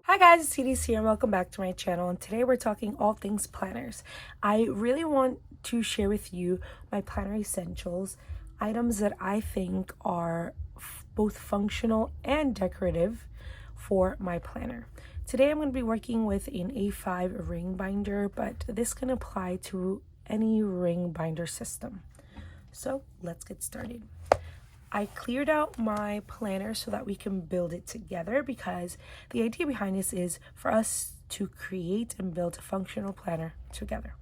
Hi guys, it's CD's here and welcome back to my channel, and today we're talking all things planners. I really want to share with you my planner essentials, items that I think are both functional and decorative for my planner. Today I'm going to be working with an A5 ring binder, but this can apply to any ring binder system. So let's get started. I cleared out my planner so that we can build it together, because the idea behind this is for us to create and build a functional planner together.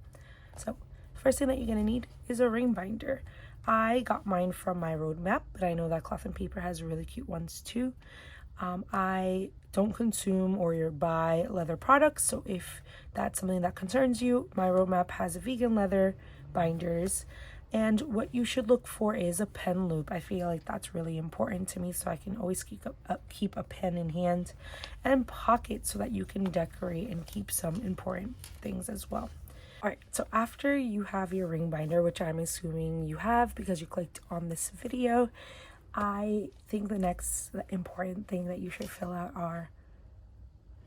So first thing that you're going to need is a ring binder. I got mine from my roadmap, but I know that Cloth and Paper has really cute ones too. I don't consume or buy leather products, so if that's something that concerns you, my roadmap has vegan leather binders. And what you should look for is a pen loop. I feel like that's really important to me, so I can always keep a pen in hand, and pockets so that you can decorate and keep some important things as well. Alright, so after you have your ring binder, which I'm assuming you have because you clicked on this video, I think the next important thing that you should fill out are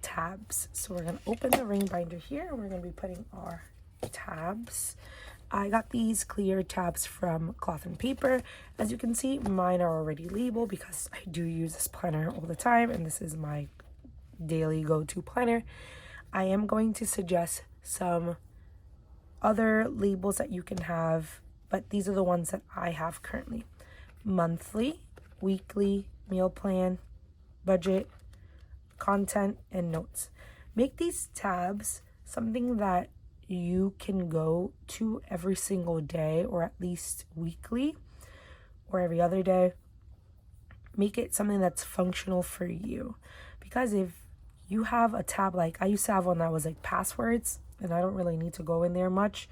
tabs. So we're going to open the ring binder here, and we're going to be putting our tabs. I got these clear tabs from Cloth and Paper. As you can see, mine are already labeled because I do use this planner all the time, and this is my daily go-to planner. I am going to suggest some other labels that you can have, but these are the ones that I have currently. Monthly, weekly, meal plan, budget, content, and notes. Make these tabs something that you can go to every single day, or at least weekly or every other day. Make it something that's functional for you, because if you have a tab, like I used to have one that was like passwords, and I don't really need to go in there much.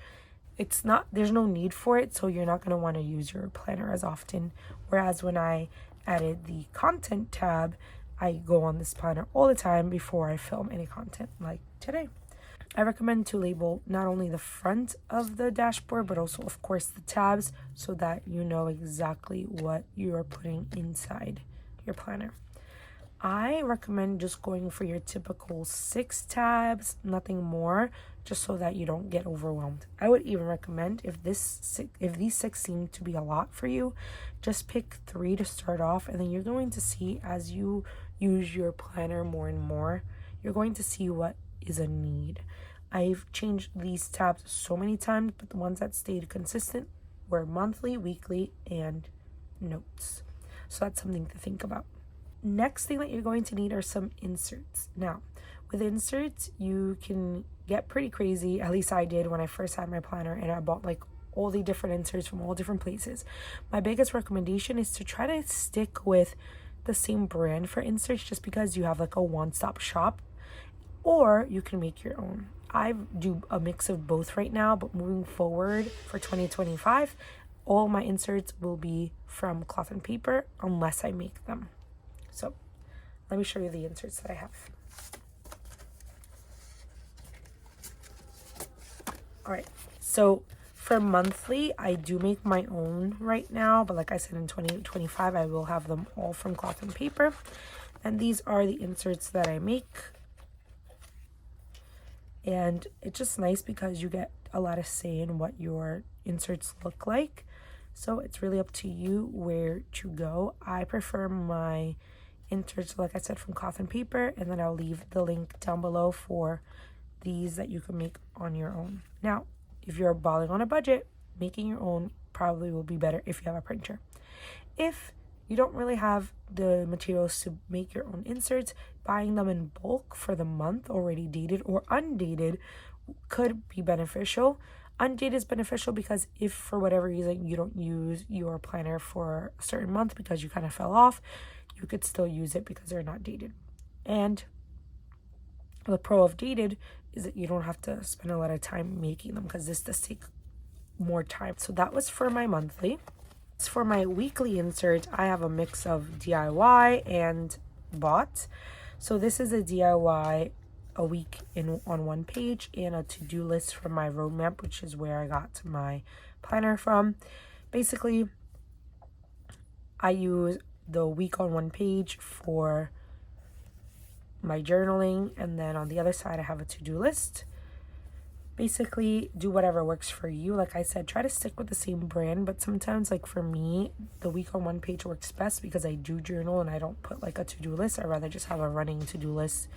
There's no need for it, so you're not going to want to use your planner as often. Whereas when I added the content tab, I go on this planner all the time before I film any content, like today. I recommend to label not only the front of the dashboard, but also, of course, the tabs, so that you know exactly what you are putting inside your planner. I recommend just going for your typical 6 tabs, nothing more, just so that you don't get overwhelmed. I would even recommend, if these 6 seem to be a lot for you, just pick 3 to start off, and then you're going to see, as you use your planner more and more, you're going to see what is a need. I've changed these tabs so many times, but the ones that stayed consistent were monthly, weekly, and notes. So that's something to think about. Next thing that you're going to need are some inserts. Now, with inserts, you can get pretty crazy. At least I did when I first had my planner, and I bought like all the different inserts from all different places. My biggest recommendation is to try to stick with the same brand for inserts, just because you have like a one-stop shop, or you can make your own. I do a mix of both right now, but moving forward for 2025, all my inserts will be from Cloth and Paper unless I make them. So let me show you the inserts that I have. All right, so for monthly, I do make my own right now, but like I said, in 2025, I will have them all from Cloth and Paper. And these are the inserts that I make. And it's just nice because you get a lot of say in what your inserts look like. So it's really up to you where to go. I prefer my inserts, like I said, from Cloth and Paper, and then I'll leave the link down below for these that you can make on your own. Now, if you're balling on a budget, making your own probably will be better if you have a printer. If you don't really have the materials to make your own inserts, buying them in bulk for the month, already dated or undated, could be beneficial. Undated is beneficial because if for whatever reason you don't use your planner for a certain month because you kind of fell off, you could still use it because they're not dated. And the pro of dated is that you don't have to spend a lot of time making them, because this does take more time. So that was for my monthly. For my weekly insert, I have a mix of DIY and bought. So this is a DIY, a week on one page, and a to-do list from my roadmap, which is where I got my planner from. Basically, I use the week on one page for my journaling, and then on the other side I have a to-do list. Basically, do whatever works for you. Like I said, try to stick with the same brand, but sometimes, like for me, the week on one page works best because I do journal and I don't put like a to-do list. I'd rather just have a running to-do list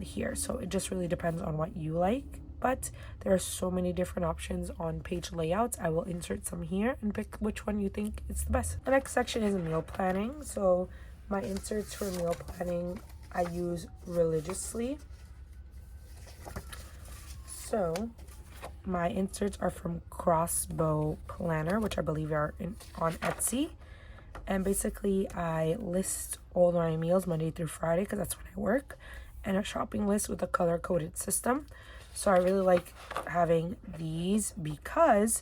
here. So it just really depends on what you like, but there are so many different options on page layouts. I will insert some here and pick which one you think is the best. The next section is meal planning. So my inserts for meal planning I use religiously. So my inserts are from Crossbow Planner, which I believe are on Etsy. And basically I list all my meals Monday through Friday because that's when I work, and a shopping list with a color-coded system. So I really like having these because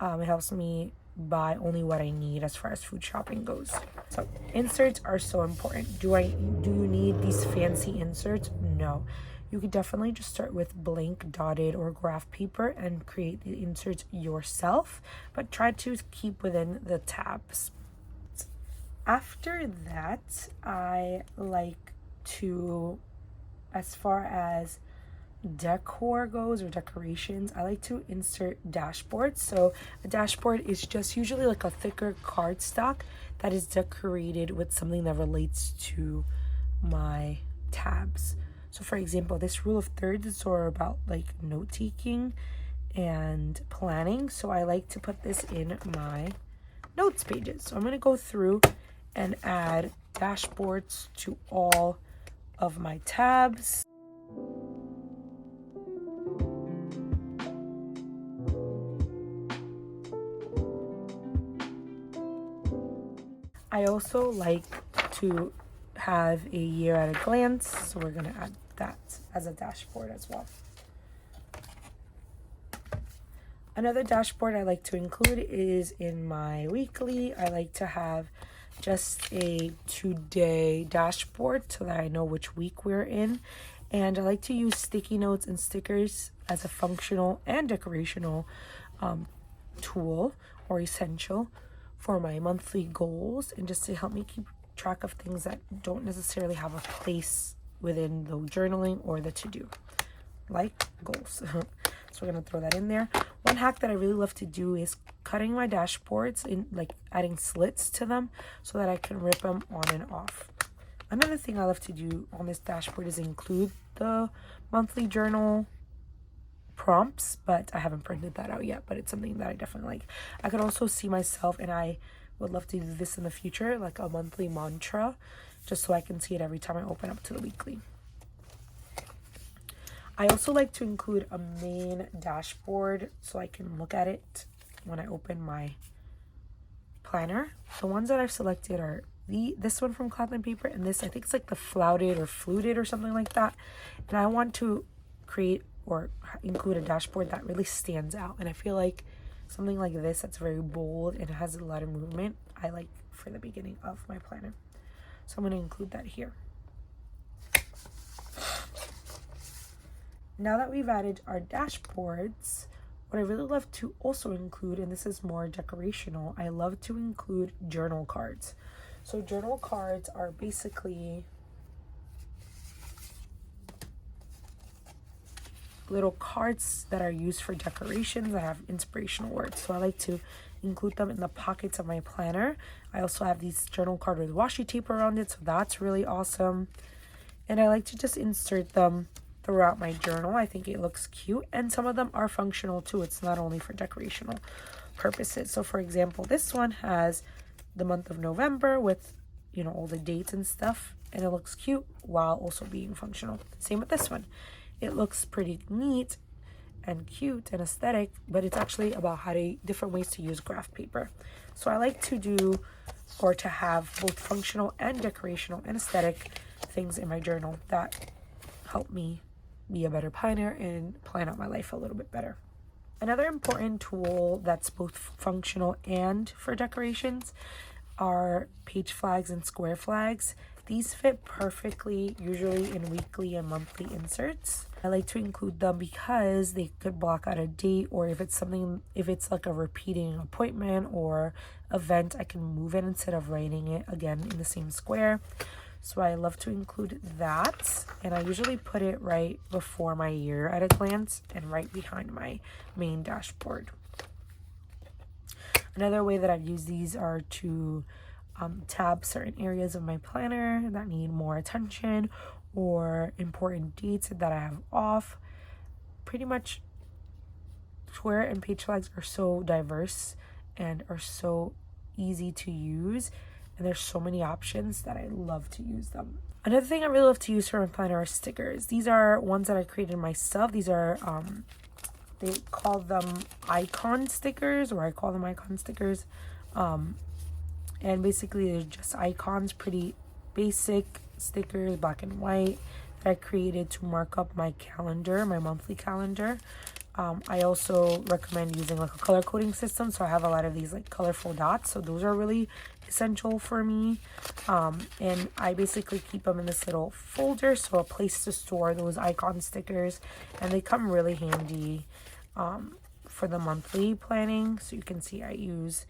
it helps me buy only what I need as far as food shopping goes. So inserts are so important. Do you need these fancy inserts? No. You could definitely just start with blank, dotted, or graph paper and create the inserts yourself, but try to keep within the tabs. After that, I like to, as far as decor goes or decorations, I like to insert dashboards. So a dashboard is just usually like a thicker cardstock that is decorated with something that relates to my tabs. So for example, this rule of thirds is all about like note taking and planning. So I like to put this in my notes pages. So I'm going to go through and add dashboards to all of my tabs. I also like to have a year at a glance, so we're going to add that as a dashboard as well. Another dashboard I like to include is in my weekly. I like to have just a 2-day dashboard so that I know which week we're in. And I like to use sticky notes and stickers as a functional and decorational tool or essential for my monthly goals, and just to help me keep track of things that don't necessarily have a place within the journaling or the to-do, like goals. So we're going to throw that in there. One hack that I really love to do is cutting my dashboards, in like adding slits to them so that I can rip them on and off. Another thing I love to do on this dashboard is include the monthly journal prompts, but I haven't printed that out yet, but it's something that I definitely like. I could also see myself, and I would love to do this in the future, like a monthly mantra, just so I can see it every time I open up to the weekly. I also like to include a main dashboard so I can look at it when I open my planner. The ones that I've selected are this one from Cloth and Paper, and this, I think it's like the flouted or fluted or something like that. And I want to create or include a dashboard that really stands out. And I feel like something like this that's very bold and has a lot of movement, I like for the beginning of my planner. So I'm going to include that here. Now that we've added our dashboards, what I really love to also include, and this is more decorational, I love to include journal cards. So journal cards are basically little cards that are used for decorations that have inspirational words. So I like to include them in the pockets of my planner. I also have these journal card with washi tape around it, so that's really awesome. And I like to just insert them throughout my journal. I think it looks cute, and some of them are functional too. It's not only for decorational purposes. So for example, this one has the month of November with, you know, all the dates and stuff, and it looks cute while also being functional. Same with this one. It looks pretty neat and cute and aesthetic, but it's actually about different ways to use graph paper. So I like to do, or to have, both functional and decorational and aesthetic things in my journal that help me be a better planner and plan out my life a little bit better. Another important tool that's both functional and for decorations are page flags and square flags. These fit perfectly, usually in weekly and monthly inserts. I like to include them because they could block out a date, or if it's like a repeating appointment or event, I can move it instead of writing it again in the same square. So I love to include that, and I usually put it right before my year at a glance and right behind my main dashboard. Another way that I've used these are to tab certain areas of my planner that need more attention or important dates that I have off. Pretty much square and page flags are so diverse and are so easy to use, and there's so many options that I love to use them. Another thing I really love to use for my planner are stickers. These are ones that I created myself. These are they call them icon stickers, or I call them icon stickers. And basically they're just icons, pretty basic stickers, black and white, that I created to mark up my calendar, my monthly calendar. I also recommend using like a color coding system, so I have a lot of these like colorful dots, so those are really essential for me. And I basically keep them in this little folder, so a place to store those icon stickers, and they come really handy for the monthly planning. So you can see I use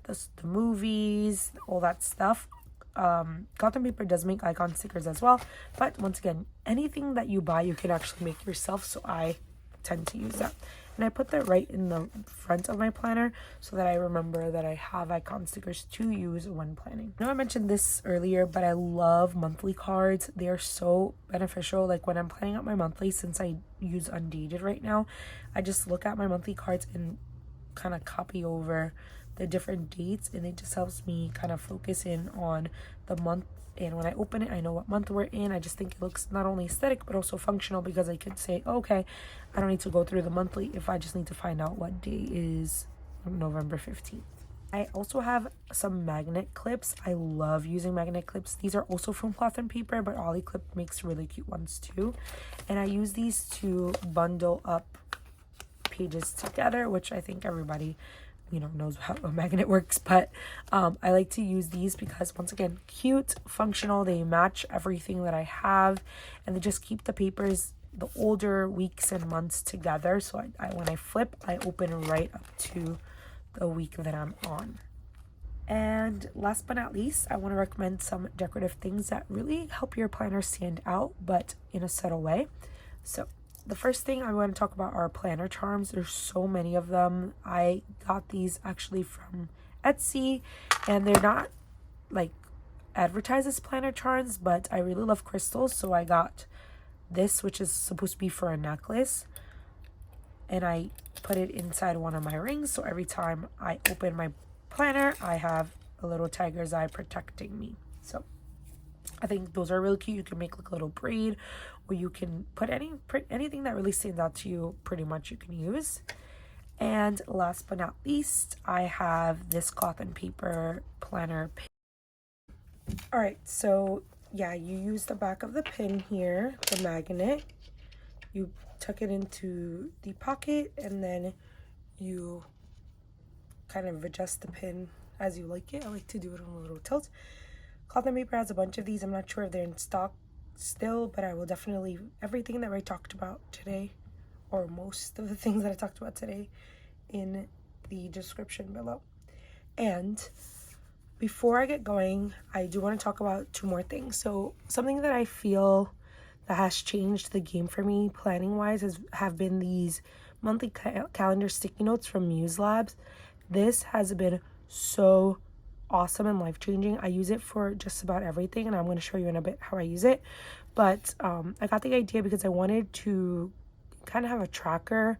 the movies, all that stuff. Cotton paper does make icon stickers as well, but once again, anything that you buy you can actually make yourself, so I tend to use that. And I put that right in the front of my planner so that I remember that I have icon stickers to use when planning. I know I mentioned this earlier, but I love monthly cards. They are so beneficial. Like when I'm planning out my monthly, since I use Undated right now, I just look at my monthly cards and kind of copy over the different dates, and it just helps me kind of focus in on the month. And when I open it, I know what month we're in. I just think it looks not only aesthetic but also functional, because I could say, okay, I don't need to go through the monthly if I just need to find out what day is November 15th. I also have some magnet clips. I love using magnet clips. These are also from Cloth and Paper, but Ollie Clip makes really cute ones too. And I use these to bundle up pages together, which I think everybody knows how a magnet works, but I like to use these because, once again, cute, functional, they match everything that I have, and they just keep the papers, the older weeks and months together. So I when I flip, I open right up to the week that I'm on. And last but not least, I want to recommend some decorative things that really help your planner stand out, but in a subtle way. So the first thing I want to talk about are planner charms. There's so many of them. I got these actually from Etsy, and they're not like advertised as planner charms, but I really love crystals, so I got this, which is supposed to be for a necklace, and I put it inside one of my rings, so every time I open my planner I have a little tiger's eye protecting me. So I think those are really cute. You can make like a little braid, or you can put anything that really stands out to you, pretty much you can use. And last but not least, I have this Cloth and Paper planner pin. All right, so yeah, you use the back of the pin here, the magnet. You tuck it into the pocket, and then you kind of adjust the pin as you like it. I like to do it on a little tilt. Cloth and Paper has a bunch of these. I'm not sure if they're in stock still, but I will definitely leave everything that I talked about today, or most of the things that I talked about today, in the description below. And before I get going, I do want to talk about two more things. So something that I feel that has changed the game for me planning wise have been these monthly calendar sticky notes from Muse Labs. This has been so awesome and life-changing. I use it for just about everything, and I'm going to show you in a bit how I use it. But I got the idea because I wanted to kind of have a tracker,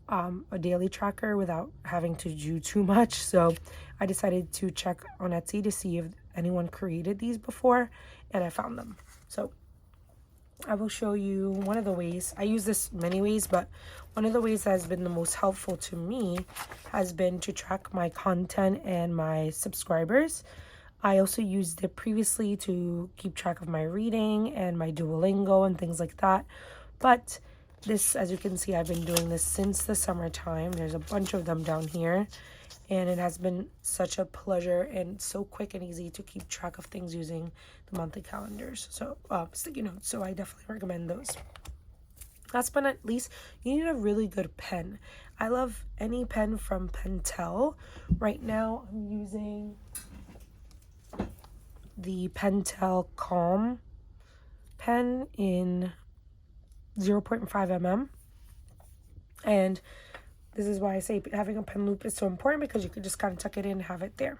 a daily tracker, without having to do too much. So I decided to check on Etsy to see if anyone created these before, and I found them. So I will show you one of the ways. I use this many ways, but one of the ways that has been the most helpful to me has been to track my content and my subscribers. I also used it previously to keep track of my reading and my Duolingo and things like that. But this, as you can see, I've been doing this since the summertime. There's a bunch of them down here, and it has been such a pleasure and so quick and easy to keep track of things using the monthly calendars. So sticky notes. So I definitely recommend those. Last but not least, you need a really good pen. I love any pen from Pentel. Right now I'm using the Pentel Calm pen in 0.5 mm. And this is why I say having a pen loop is so important, because you could just kind of tuck it in and have it there.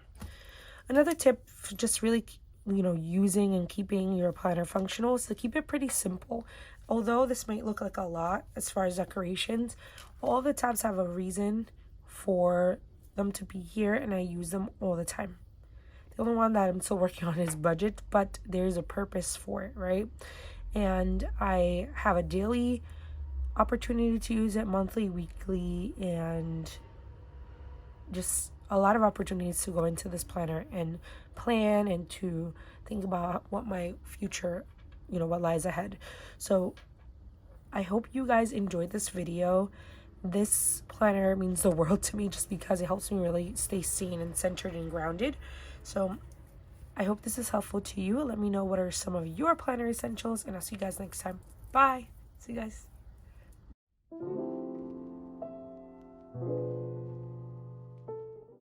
Another tip for just really, using and keeping your planner functional is to keep it pretty simple. Although this might look like a lot as far as decorations, all the tabs have a reason for them to be here, and I use them all the time. The only one that I'm still working on is budget, but there's a purpose for it, right? And I have a daily opportunity to use it, monthly, weekly, and just a lot of opportunities to go into this planner and plan and to think about what my future, what lies ahead. So I hope you guys enjoyed this video. This planner means the world to me just because it helps me really stay sane and centered and grounded. So I hope this is helpful to you. Let me know what are some of your planner essentials, and I'll see you guys next time. Bye. See you guys.